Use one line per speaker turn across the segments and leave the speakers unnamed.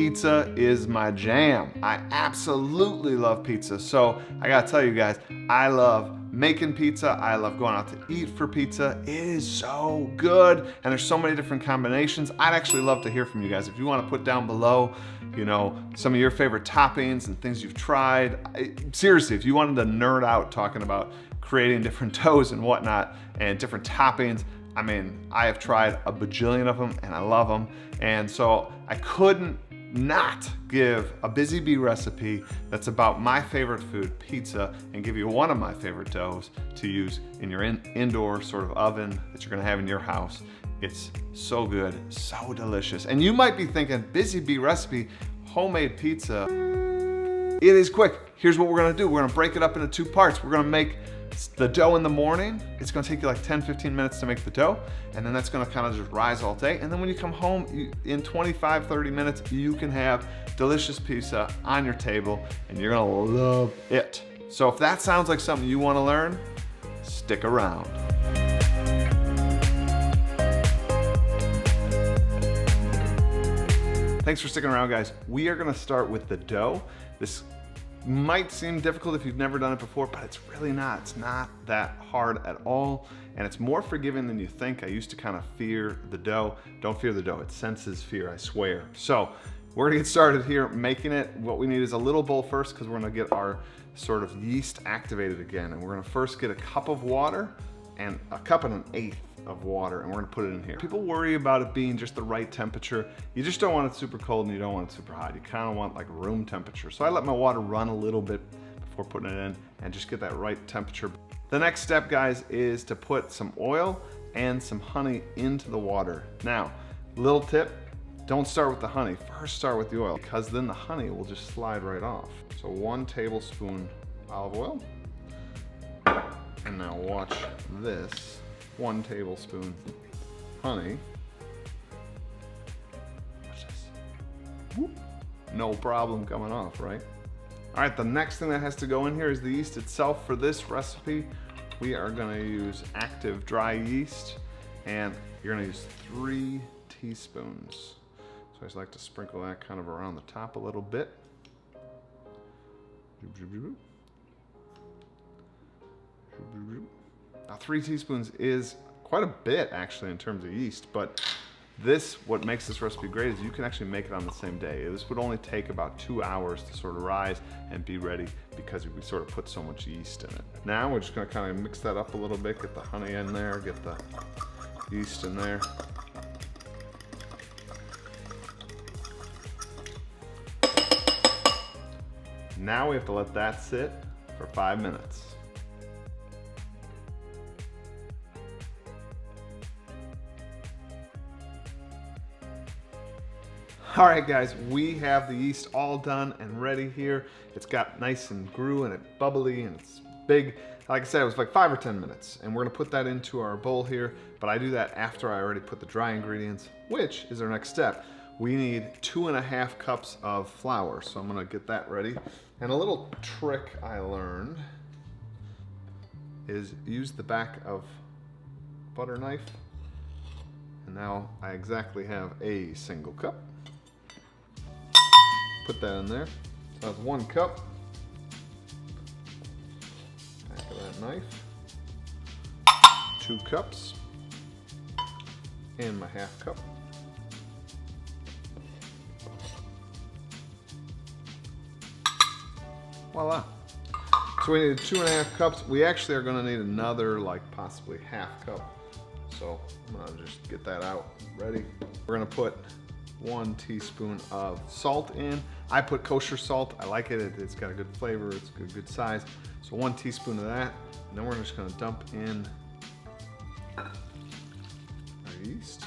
pizza is my jam. I absolutely love pizza. So I gotta tell you guys, I love making pizza. I love going out to eat for pizza. It is so good, and there's so many different combinations. I'd actually love to hear from you guys. If you want to put down below, you know, some of your favorite toppings and things you've tried. Seriously, if you wanted to nerd out talking about creating different doughs and whatnot and different toppings, I mean, I have tried a bajillion of them and I love them. And so I couldn't not give a Busy Bee recipe that's about my favorite food, pizza, and give you one of my favorite doughs to use in your indoor sort of oven that you're gonna have in your house. It's so good, so delicious. And you might be thinking, Busy Bee recipe, homemade pizza. It is quick. Here's what we're gonna do. We're gonna break it up into two parts. We're gonna make the dough in the morning. It's gonna take you like 10-15 minutes to make the dough, and then that's gonna kind of just rise all day. And then when you come home, in 25-30 minutes, you can have delicious pizza on your table, and you're gonna love it. So if that sounds like something you wanna learn, stick around. Thanks for sticking around, guys. We are gonna start with the dough. This might seem difficult if you've never done it before, but it's really not. It's not that hard at all, and it's more forgiving than you think. I used to kind of fear the dough. Don't fear the dough. It senses fear, I swear. So we're gonna get started here making it. What we need is a little bowl first, because we're gonna get our sort of yeast activated again. And we're gonna first get a cup of water and a cup and 1/8 of water, and we're gonna put it in here. People worry about it being just the right temperature. You just don't want it super cold and you don't want it super hot. You kind of want like room temperature. So I let my water run a little bit before putting it in and just get that right temperature. The next step, guys, is to put some oil and some honey into the water. Now, little tip, don't start with the honey. First start with the oil, because then the honey will just slide right off. So 1 tablespoon olive oil. And now watch this. 1 tablespoon honey. Watch this. Whoop. No problem coming off, right? All right, the next thing that has to go in here is the yeast itself. For this recipe, we are gonna use active dry yeast, and you're gonna use 3 teaspoons. So I just like to sprinkle that kind of around the top a little bit. Now 3 teaspoons is quite a bit actually in terms of yeast, but what makes this recipe great is you can actually make it on the same day. This would only take about 2 hours to sort of rise and be ready, because we sort of put so much yeast in it. Now we're just gonna kind of mix that up a little bit, get the honey in there, get the yeast in there. Now we have to let that sit for 5 minutes. All right, guys, we have the yeast all done and ready here. It's got nice and grew and it's bubbly and it's big. Like I said, it was like 5 or 10 minutes, and we're gonna put that into our bowl here, but I do that after I already put the dry ingredients, which is our next step. We need 2.5 cups of flour, so I'm gonna get that ready. And a little trick I learned is use the back of butter knife, and now I exactly have a single cup. Put that in there. So that's 1 cup. Back of that knife. 2 cups. And my 1/2 cup. Voila. So we need 2.5 cups. We actually are gonna need another, like possibly 1/2 cup. So I'm gonna just get that out ready. We're gonna put 1 teaspoon of salt in. I put kosher salt. I like it. It's got a good flavor. It's a good size. So 1 teaspoon of that. And then we're just gonna dump in our yeast.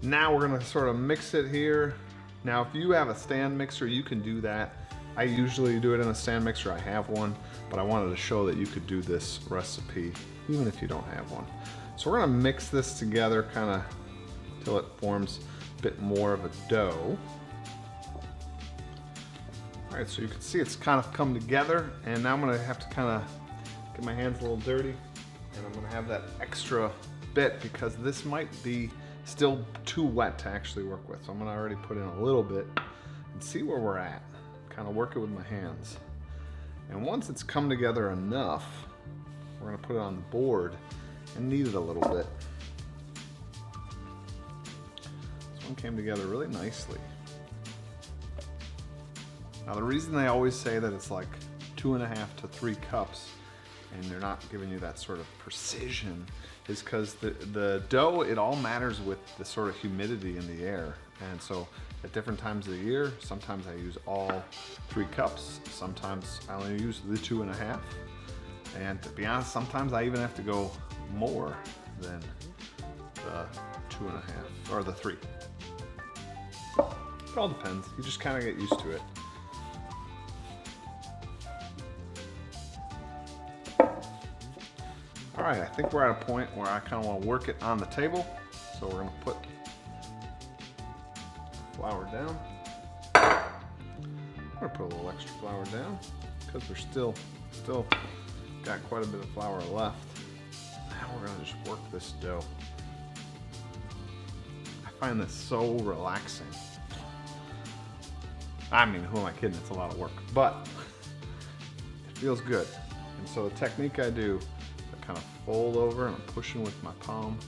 Now we're gonna sort of mix it here. Now, if you have a stand mixer, you can do that. I usually do it in a stand mixer. I have one, but I wanted to show that you could do this recipe even if you don't have one. So we're gonna mix this together kind of till it forms a bit more of a dough. All right, so you can see it's kind of come together, and now I'm gonna have to kind of get my hands a little dirty, and I'm gonna have that extra bit because this might be still too wet to actually work with. So I'm gonna already put in a little bit and see where we're at. Kind of work it with my hands. And once it's come together enough, we're gonna put it on the board and knead it a little bit. This one came together really nicely. Now the reason they always say that it's like 2.5 to 3 cups and they're not giving you that sort of precision is because the dough, it all matters with the sort of humidity in the air. And so at different times of the year, sometimes I use all 3 cups, sometimes I only use the 2.5. And to be honest, sometimes I even have to go more than the 2.5 or the 3. It all depends, you just kind of get used to it. All right, I think we're at a point where I kind of want to work it on the table. So we're going to put flour down. I'm going to put a little extra flour down because we're still got quite a bit of flour left. Now we're going to just work this dough. I find this so relaxing. I mean, who am I kidding? It's a lot of work, but it feels good. And so the technique I do, kind of fold over and I'm pushing with my palm,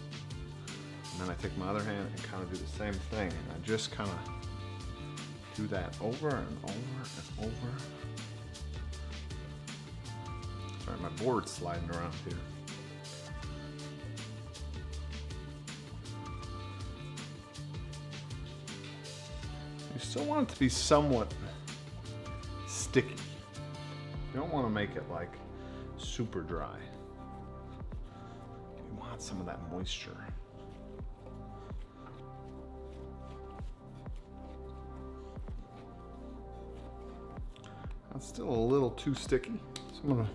and then I take my other hand and kind of do the same thing, and I just kind of do that over and over and over. Sorry, my board's sliding around here. You still want it to be somewhat sticky. You don't want to make it like super dry. Some of that moisture. It's still a little too sticky, so I'm gonna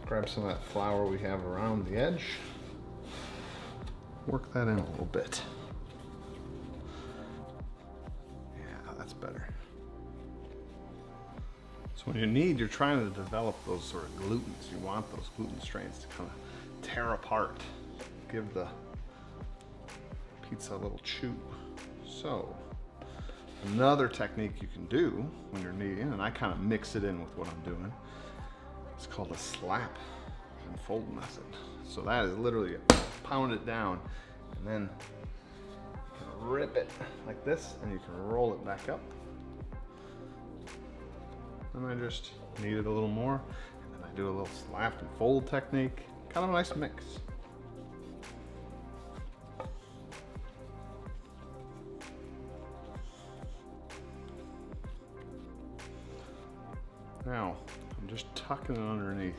grab some of that flour we have around the edge, work that in a little bit. Yeah, that's better. So when you knead, you're trying to develop those sort of glutens. You want those gluten strains to kind of tear apart. Give the pizza a little chew. So another technique you can do when you're kneading, and I kind of mix it in with what I'm doing, it's called a slap and fold method. So that is literally pound it down and then you can rip it like this and you can roll it back up. And I just knead it a little more, and then I do a little slap and fold technique. Kind of a nice mix. Now, I'm just tucking it underneath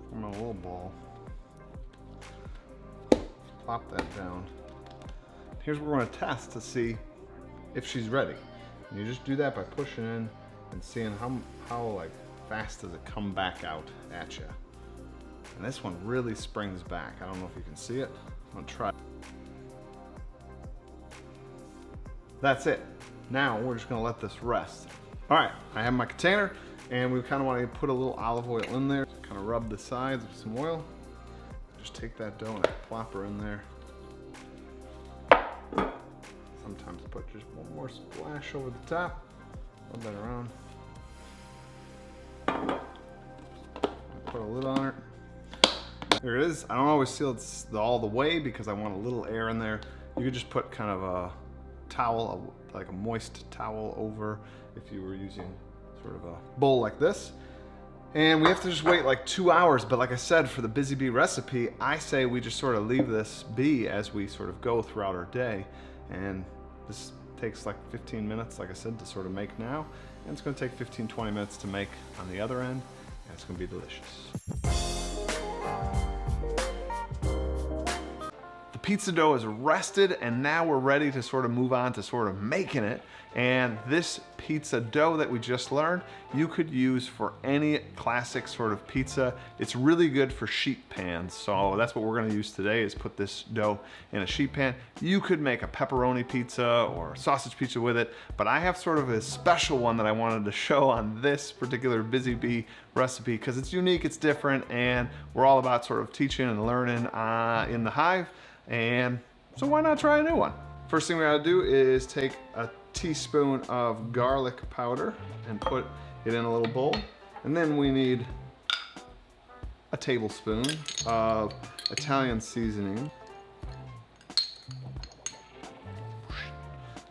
from a little ball. Plop that down. Here's what we're going to test to see if she's ready. And you just do that by pushing in and seeing how like fast does it come back out at you. And this one really springs back. I don't know if you can see it. I'm going to try. That's it. Now we're just gonna let this rest. All right, I have my container, and we kind of want to put a little olive oil in there. Kind of rub the sides with some oil. Just take that dough and plop her in there. Sometimes put just one more splash over the top. Rub that around. Put a lid on it. There it is. I don't always seal it all the way because I want a little air in there. You could just put kind of a towel, like a moist towel over if you were using sort of a bowl like this. And we have to just wait like 2 hours, but like I said, for the Busy Bee recipe, I say we just sort of leave this be as we sort of go throughout our day. And this takes like 15 minutes, like I said, to sort of make now. And it's gonna take 15-20 minutes to make on the other end, and it's gonna be delicious. pizza dough is rested, and now we're ready to sort of move on to sort of making it. And this pizza dough that we just learned, you could use for any classic sort of pizza. It's really good for sheet pans. So that's what we're gonna use today, is put this dough in a sheet pan. You could make a pepperoni pizza or sausage pizza with it, but I have sort of a special one that I wanted to show on this particular Busy Bee recipe because it's unique, it's different, and we're all about sort of teaching and learning in the Hive. And so why not try a new one? First thing we gotta do is take a teaspoon of garlic powder and put it in a little bowl. And then we need a tablespoon of Italian seasoning.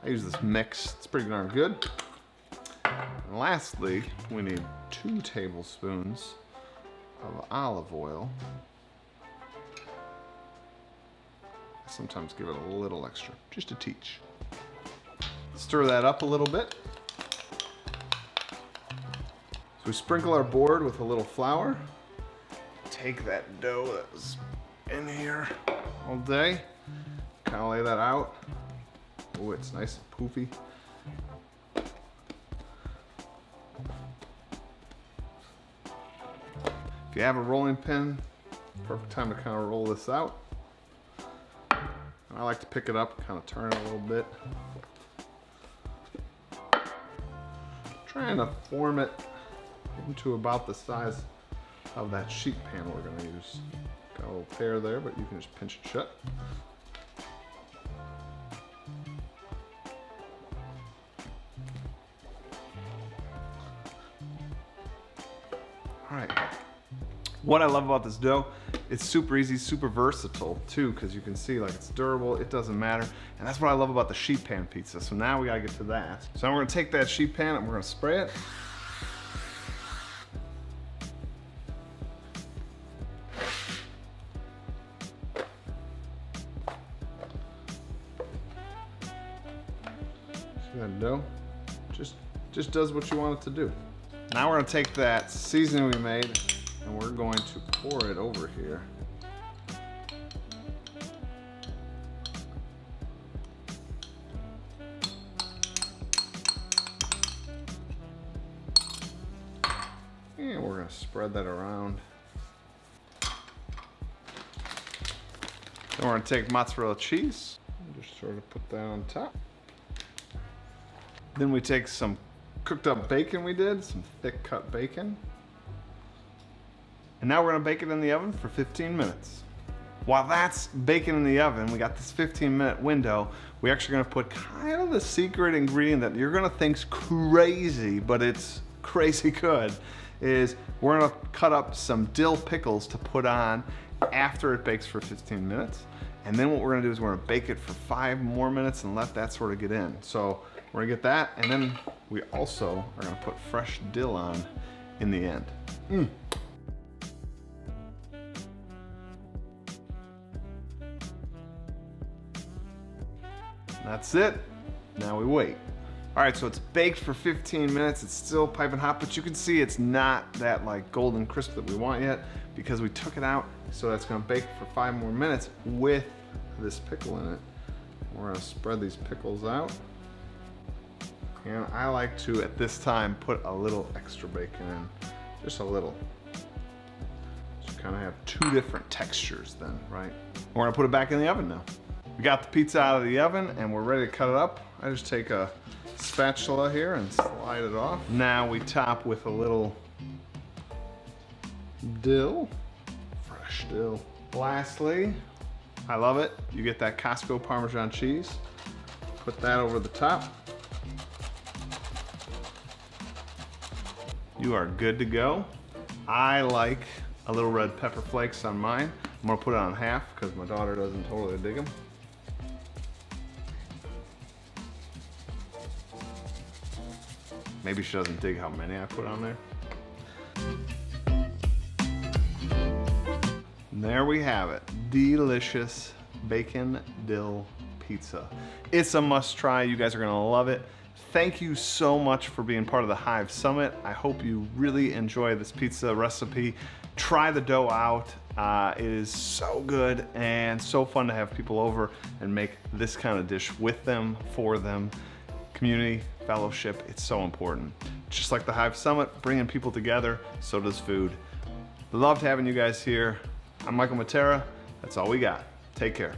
I use this mix, it's pretty darn good. And lastly, we need 2 tablespoons of olive oil. I sometimes give it a little extra, just to teach. Stir that up a little bit. So we sprinkle our board with a little flour. Take that dough that was in here all day, kind of lay that out. Oh, it's nice and poofy. If you have a rolling pin, perfect time to kind of roll this out. And I like to pick it up, kind of turn it a little bit. Trying to form it into about the size of that sheet pan we're going to use. Got a little tear there, but you can just pinch it shut. All right. What I love about this dough, it's super easy, super versatile too, because you can see like it's durable, it doesn't matter. And that's what I love about the sheet pan pizza. So now we gotta get to that. So now we're gonna take that sheet pan and we're gonna spray it. See that dough? Just does what you want it to do. Now we're gonna take that seasoning we made and we're going to pour it over here. And we're going to spread that around. Then we're going to take mozzarella cheese and just sort of put that on top. Then we take some cooked up bacon we did, some thick cut bacon. And now we're gonna bake it in the oven for 15 minutes. While that's baking in the oven, we got this 15-minute window, we're actually gonna put kind of the secret ingredient that you're gonna think's crazy, but it's crazy good, is we're gonna cut up some dill pickles to put on after it bakes for 15 minutes. And then what we're gonna do is we're gonna bake it for 5 more minutes and let that sort of get in. So we're gonna get that, and then we also are gonna put fresh dill on in the end. That's it. Now we wait. All right, so it's baked for 15 minutes. It's still piping hot, but you can see it's not that like golden crisp that we want yet because we took it out. So that's gonna bake for 5 more minutes with this pickle in it. We're gonna spread these pickles out. And I like to, at this time, put a little extra bacon in, just a little. So you kind of have 2 different textures then, right? We're gonna put it back in the oven now. We got the pizza out of the oven and we're ready to cut it up. I just take a spatula here and slide it off. Now we top with a little dill, fresh dill. Lastly, I love it, you get that Costco Parmesan cheese. Put that over the top. You are good to go. I like a little red pepper flakes on mine. I'm gonna put it on half because my daughter doesn't totally dig them. Maybe she doesn't dig how many I put on there. And there we have it. Delicious bacon dill pizza. It's a must try. You guys are gonna love it. Thank you so much for being part of the Hive Summit. I hope you really enjoy this pizza recipe. Try the dough out It is so good and so fun to have people over and make this kind of dish with them, for them. Community, fellowship, it's so important. Just like the Hive Summit, bringing people together, so does food. Loved having you guys here. I'm MrMatera. That's all we got. Take care.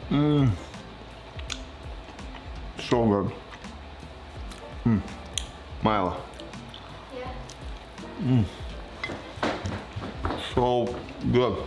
So good. Mila.
Yeah.
So good.